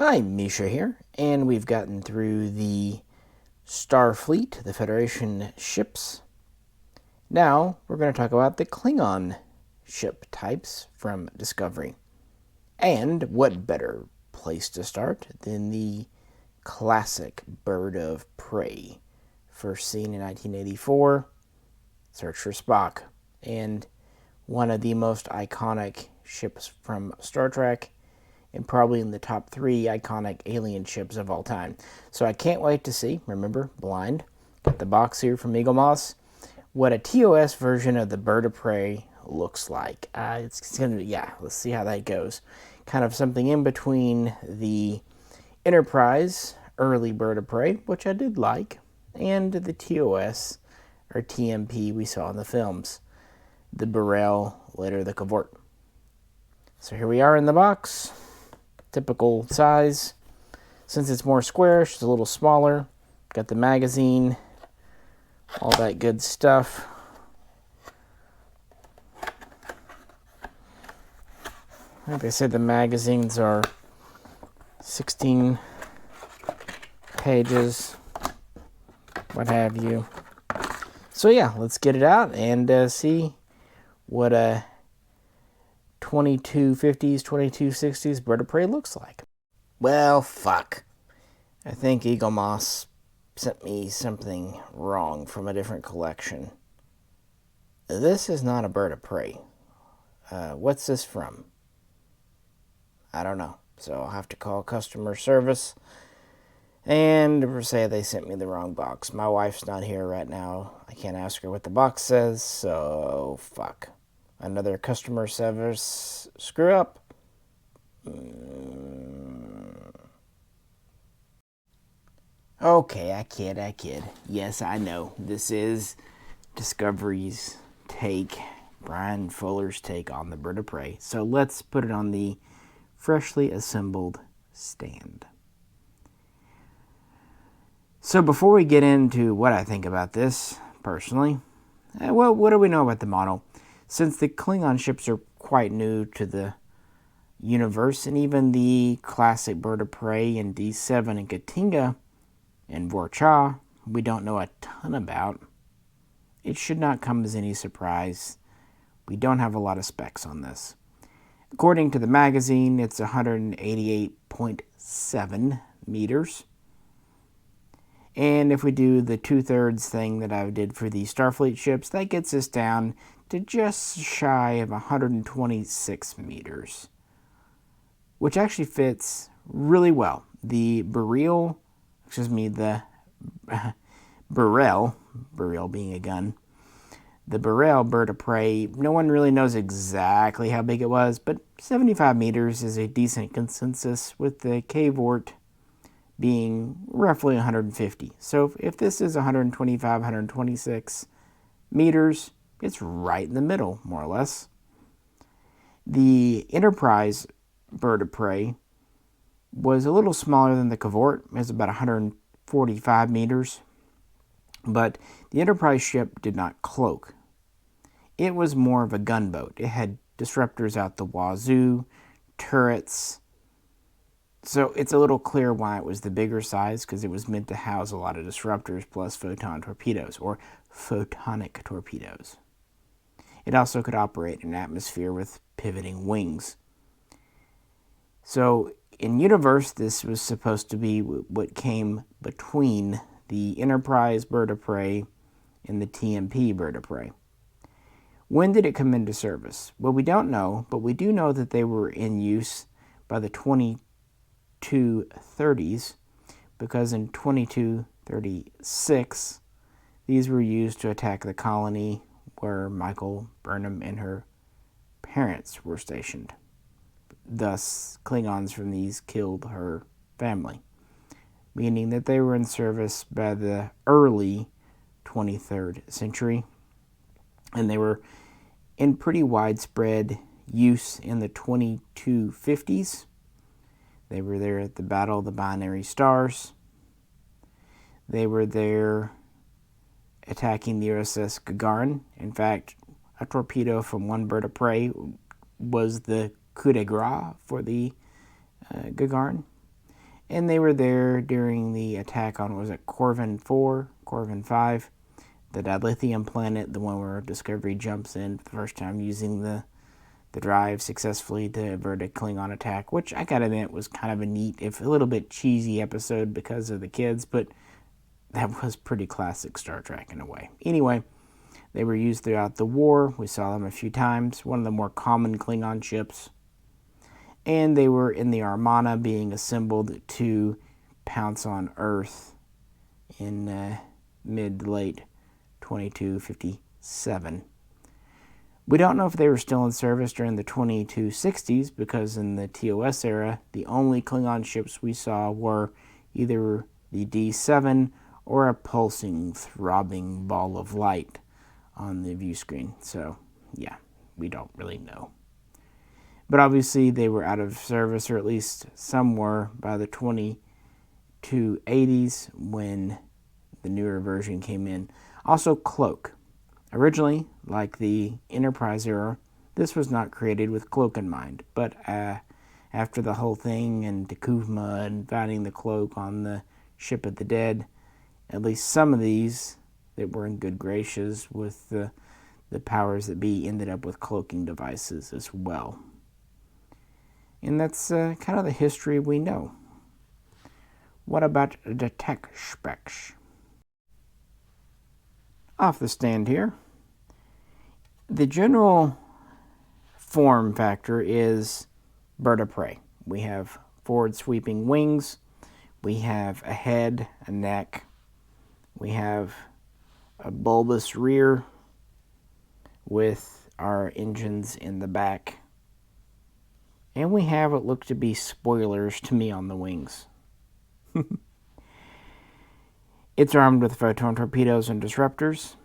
Hi, Misha here, and we've gotten through the Starfleet, the Federation ships. Now, we're going to talk about the Klingon ship types from Discovery. And what better place to start than the classic Bird of Prey, first seen in 1984, Search for Spock, and one of the most iconic ships from Star Trek, and probably in the top 3 iconic alien ships of all time. So I can't wait to see, remember, blind, got the box here from Eagle Moss, what a TOS version of the Bird of Prey looks like. It's gonna, let's see how that goes. Kind of something in between the Enterprise early Bird of Prey, which I did like, and the TOS, or TMP we saw in the films. The Burrell, later the Cavort. So here we are in the box. Typical size. Since it's more squarish, it's a little smaller. Got the magazine, all that good stuff. Like I said, the magazines are 16 pages, what have you. So yeah, let's get it out and see what a 2250s, 2260s Bird of Prey looks like. Well, fuck. I think Eagle Moss sent me something wrong from a different collection. This is not a Bird of Prey. What's this from? I don't know. So I'll have to call customer service and say they sent me the wrong box. My wife's not here right now. I can't ask her what the box says, so fuck. Another customer service screw up. Okay, I kid. Yes, I know. This is Discovery's take, Brian Fuller's take on the Bird of Prey. So let's put it on the freshly assembled stand. So before we get into what I think about this, personally, well, what do we know about the model? Since the Klingon ships are quite new to the universe, and even the classic Bird of Prey and D7 and Katinga and Vorcha, we don't know a ton about, it should not come as any surprise. We don't have a lot of specs on this. According to the magazine, it's 188.7 meters. And if we do the 2/3 thing that I did for the Starfleet ships, that gets us down to just shy of 126 meters, which actually fits really well. The Burrell being a gun, the Burrell Bird of Prey, no one really knows exactly how big it was, but 75 meters is a decent consensus, with the Cavort being roughly 150. So if this is 125, 126 meters, it's right in the middle, more or less. The Enterprise Bird of Prey was a little smaller than the Cavort. It was about 145 meters. But the Enterprise ship did not cloak. It was more of a gunboat. It had disruptors out the wazoo, turrets. So it's a little clear why it was the bigger size, because it was meant to house a lot of disruptors plus photon torpedoes, or photonic torpedoes. It also could operate in atmosphere with pivoting wings. So in universe, this was supposed to be what came between the Enterprise Bird of Prey and the TMP Bird of Prey. When did it come into service? Well, we don't know, but we do know that they were in use by the 2230s, because in 2236, these were used to attack the colony where Michael Burnham and her parents were stationed. Thus, Klingons from these killed her family, meaning that they were in service by the early 23rd century, and they were in pretty widespread use in the 2250s. They were there at the Battle of the Binary Stars. They were there attacking the USS Gagarin. In fact, a torpedo from one Bird of Prey was the coup de grace for the Gagarin. And they were there during the attack on, was it Corvin 4, Corvin 5, the dilithium planet, the one where Discovery jumps in for the first time using the drive successfully to avert a Klingon attack, which I gotta admit was kind of a neat, if a little bit cheesy episode because of the kids, but that was pretty classic Star Trek in a way. Anyway, they were used throughout the war. We saw them a few times. One of the more common Klingon ships. And they were in the Armada being assembled to pounce on Earth in mid-late 2257. We don't know if they were still in service during the 2260s because in the TOS era, the only Klingon ships we saw were either the D7 or a pulsing, throbbing ball of light on the view screen. So, yeah, we don't really know. But obviously they were out of service, or at least some were, by the 2280s when the newer version came in. Also, Cloak. Originally, like the Enterprise era, this was not created with Cloak in mind, but after the whole thing and T'Kuvma and finding the Cloak on the Ship of the Dead, at least some of these that were in good graces with the powers that be ended up with cloaking devices as well. And that's kind of the history we know. What about the tech specs? Off the stand here. The general form factor is bird of prey. We have forward sweeping wings. We have a head, a neck. We have a bulbous rear with our engines in the back. And we have what look to be spoilers to me on the wings. It's armed with photon torpedoes and disruptors.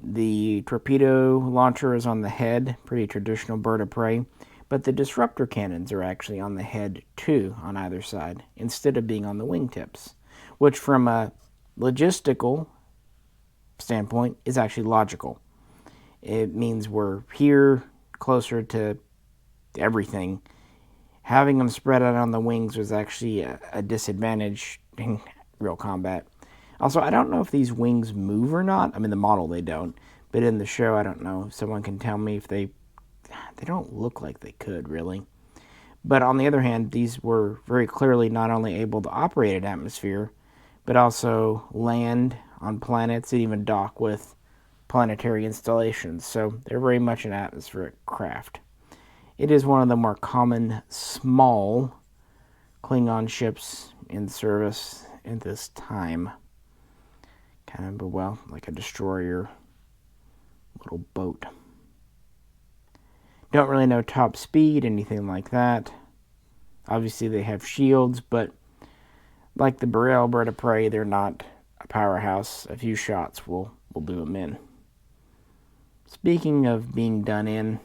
The torpedo launcher is on the head, pretty traditional bird of prey, but the disruptor cannons are actually on the head too, on either side, instead of being on the wingtips, which from a logistical standpoint is actually logical. It means we're here, closer to everything. Having them spread out on the wings was actually a disadvantage in real combat. Also, I don't know if these wings move or not. I mean, the model they don't, but in the show, I don't know. If someone can tell me if they don't look like they could, really. But on the other hand, these were very clearly not only able to operate in atmosphere, but also land on planets and even dock with planetary installations. So they're very much an atmospheric craft. It is one of the more common small Klingon ships in service at this time. Kind of, well, like a destroyer, little boat. Don't really know top speed, anything like that. Obviously they have shields, but like the Burrell bird of prey, they're not a powerhouse. A few shots will do them in. Speaking of being done in,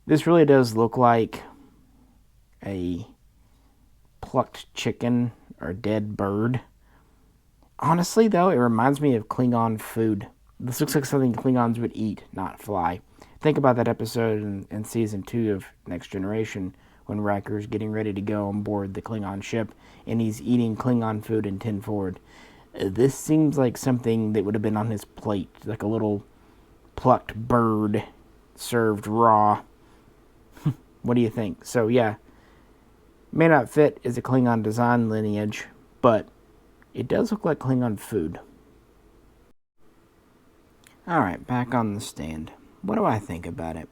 this really does look like a plucked chicken or dead bird. Honestly, though, it reminds me of Klingon food. This looks like something Klingons would eat, not fly. Think about that episode in Season 2 of Next Generation when Riker's getting ready to go on board the Klingon ship, and he's eating Klingon food in tin forward. This seems like something that would have been on his plate, like a little plucked bird served raw. What do you think? So, yeah, may not fit as a Klingon design lineage, but it does look like Klingon food. Alright, back on the stand. What do I think about it?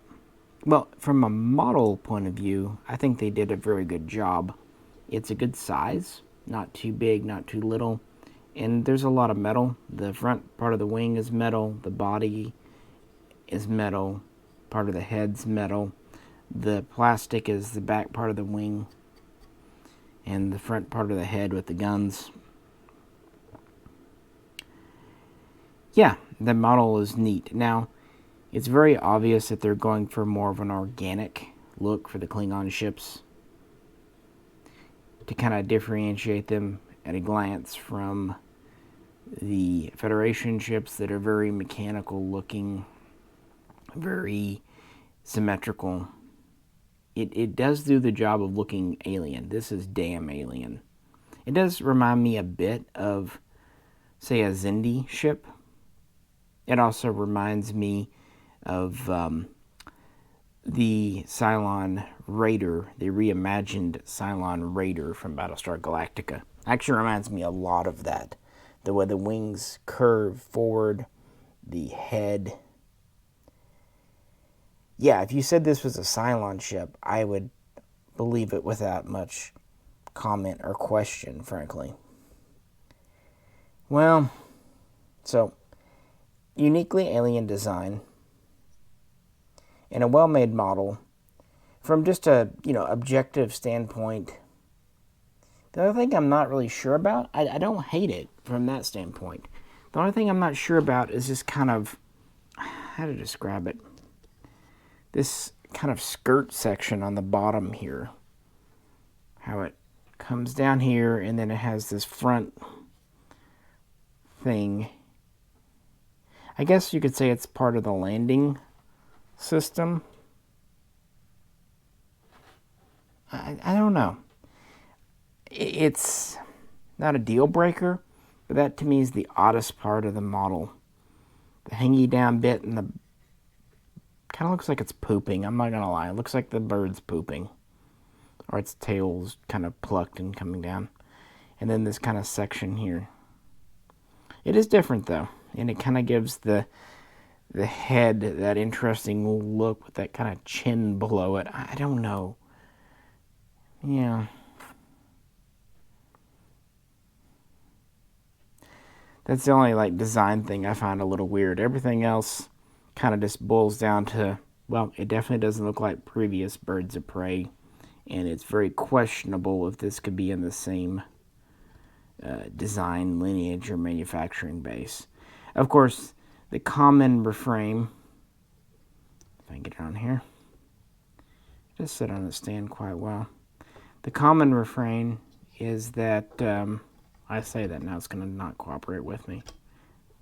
Well, from a model point of view, I think they did a very good job. It's a good size, not too big, not too little, and there's a lot of metal. The front part of the wing is metal, the body is metal, part of the head's metal, the plastic is the back part of the wing, and the front part of the head with the guns. Yeah, the model is neat. Now, it's very obvious that they're going for more of an organic look for the Klingon ships to kind of differentiate them at a glance from the Federation ships that are very mechanical looking, very symmetrical. it does do the job of looking alien. This is damn alien. It does remind me a bit of, say, a Xindi ship. It also reminds me of the Cylon Raider, the reimagined Cylon Raider from Battlestar Galactica. Actually reminds me a lot of that. The way the wings curve forward, the head. Yeah, if you said this was a Cylon ship, I would believe it without much comment or question, frankly. Well, so, uniquely alien design and a well-made model. From just a, objective standpoint, the other thing I'm not really sure about, I don't hate it from that standpoint. The only thing I'm not sure about is this kind of, how to describe it, this kind of skirt section on the bottom here. How it comes down here and then it has this front thing. I guess you could say it's part of the landing system. I don't know. It's not a deal breaker, but that to me is the oddest part of the model. The hangy down bit and the kind of looks like it's pooping. I'm not gonna lie. It looks like the bird's pooping, or its tail's kind of plucked and coming down. And then this kind of section here. It is different though, and it kind of gives the head that interesting look with that kind of chin below it. I don't know. Yeah. That's the only design thing I find a little weird. Everything else kind of just boils down to, well, it definitely doesn't look like previous Birds of Prey, and it's very questionable if this could be in the same design lineage or manufacturing base. Of course, the common refrain, if I can get it on here, it just sit on the stand quite well. The common refrain is that, I say that now it's going to not cooperate with me.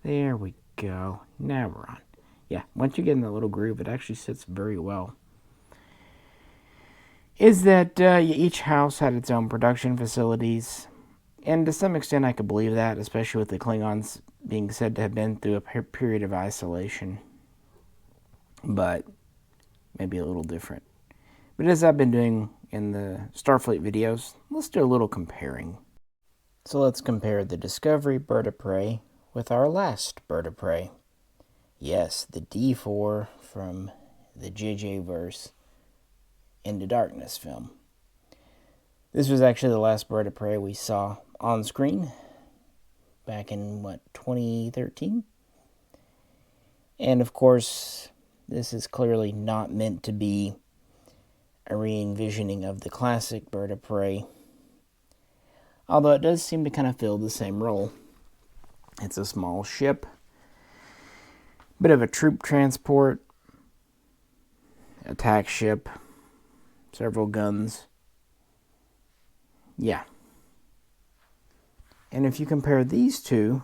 There we go. Now we're on. Yeah, once you get in the little groove, it actually sits very well. Is that each house had its own production facilities. And to some extent I could believe that, especially with the Klingons being said to have been through a period of isolation. But maybe a little different. But as I've been doing in the Starfleet videos, let's do a little comparing. So let's compare the Discovery Bird of Prey with our last Bird of Prey. Yes, the D4 from the JJ verse Into Darkness film. This was actually the last Bird of Prey we saw on screen back in, 2013? And of course, this is clearly not meant to be a re-envisioning of the classic Bird of Prey, although it does seem to kind of fill the same role. It's a small ship, bit of a troop transport, attack ship, several guns. Yeah. And if you compare these two,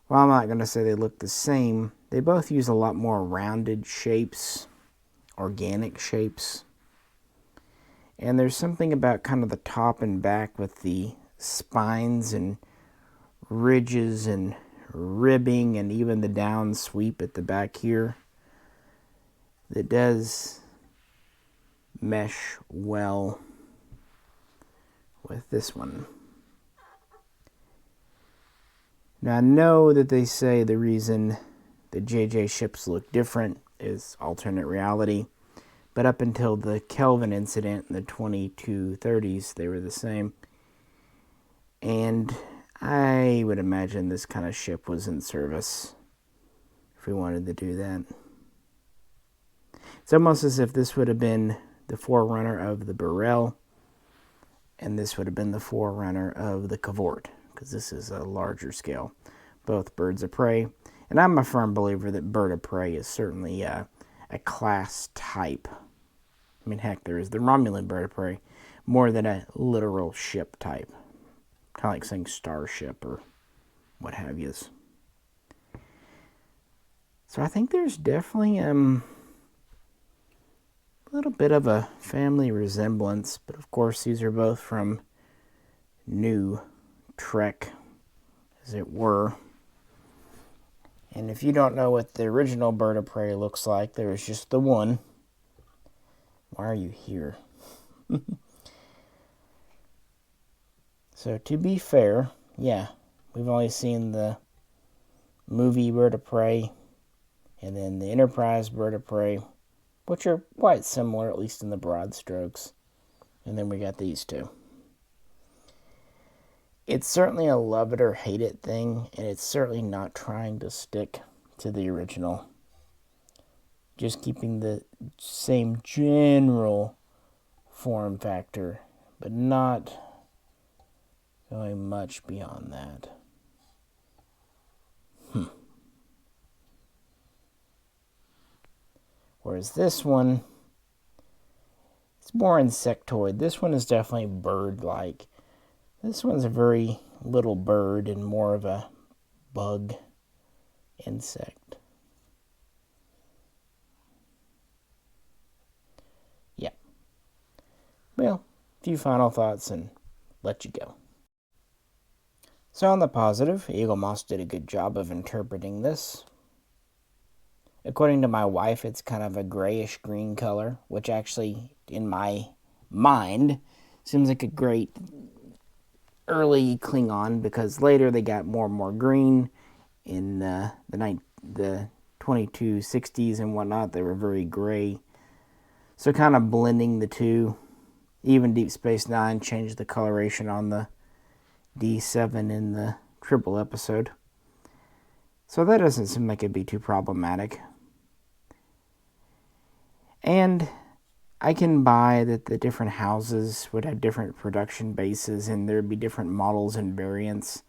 well, I'm not going to say they look the same. They both use a lot more rounded shapes, organic shapes. And there's something about kind of the top and back with the spines and ridges and ribbing and even the down sweep at the back here that does mesh well with this one. Now I know that they say the reason the JJ ships look different is alternate reality, but up until the Kelvin incident in the 2230s, they were the same. And I would imagine this kind of ship was in service if we wanted to do that. It's almost as if this would have been the forerunner of the Burrell, and this would have been the forerunner of the Cavort, because this is a larger scale. Both Birds of Prey, and I'm a firm believer that Bird of Prey is certainly a class type. I mean, heck, there is the Romulan Bird of Prey, more than a literal ship type. Kind of like saying starship or what have yous. So I think there's definitely, little bit of a family resemblance, but of course these are both from New Trek, as it were. And if you don't know what the original bird of prey looks like, there is just the one. Why are you here? So to be fair, yeah, we've only seen the movie bird of prey and then the Enterprise bird of prey, which are quite similar, at least in the broad strokes. And then we got these two. It's certainly a love it or hate it thing, and it's certainly not trying to stick to the original. Just keeping the same general form factor, but not going much beyond that. Whereas this one, it's more insectoid. This one is definitely bird-like. This one's a very little bird and more of a bug insect. Yeah. Well, a few final thoughts and let you go. So on the positive, Eagle Moss did a good job of interpreting this. According to my wife, it's kind of a grayish green color, which actually, in my mind, seems like a great early Klingon, because later they got more and more green. In the 2260s and whatnot, they were very gray. So kind of blending the two. Even Deep Space Nine changed the coloration on the D7 in the Tribble episode. So that doesn't seem like it'd be too problematic. And I can buy that the different houses would have different production bases and there'd be different models and variants.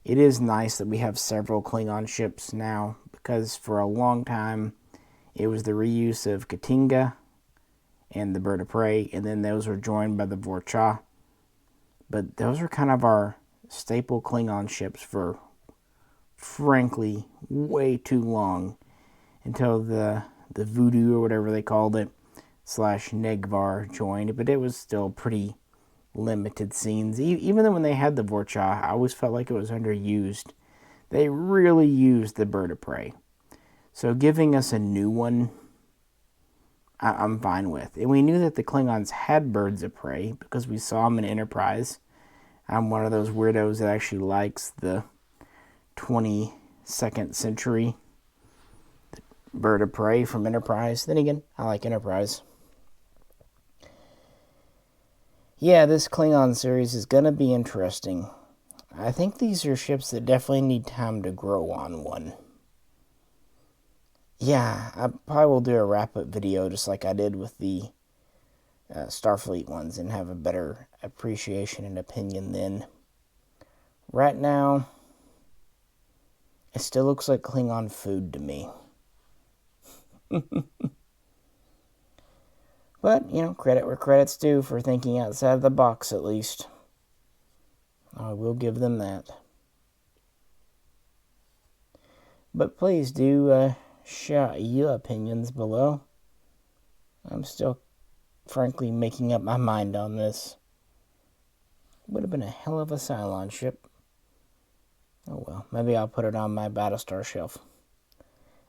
It is nice that we have several Klingon ships now, because for a long time it was the reuse of Katinga and the Bird of Prey, and then those were joined by the Vorcha. But those are kind of our staple Klingon ships for, frankly, way too long, until the Voodoo, or whatever they called it, / Negvar joined. But it was still pretty limited scenes. Even though when they had the Vorcha, I always felt like it was underused. They really used the Bird of Prey. So giving us a new one, I'm fine with. And we knew that the Klingons had birds of prey because we saw them in Enterprise. I'm one of those weirdos that actually likes the 22nd century bird of prey from Enterprise. Then again, I like Enterprise. Yeah, this Klingon series is going to be interesting. I think these are ships that definitely need time to grow on one. Yeah, I probably will do a wrap-up video just like I did with the Starfleet ones and have a better appreciation and opinion then. Right now, it still looks like Klingon food to me. But, credit where credit's due for thinking outside of the box, at least. I will give them that. But please do share your opinions below. I'm still, frankly, making up my mind on this. Would have been a hell of a Cylon ship. Oh well, maybe I'll put it on my Battlestar shelf.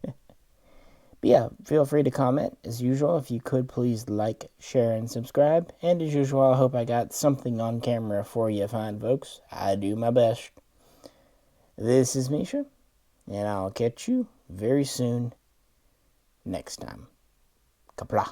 But yeah, feel free to comment. As usual, if you could, please like, share, and subscribe. And as usual, I hope I got something on camera for you fine folks. I do my best. This is Misha, and I'll catch you very soon next time. Kapla.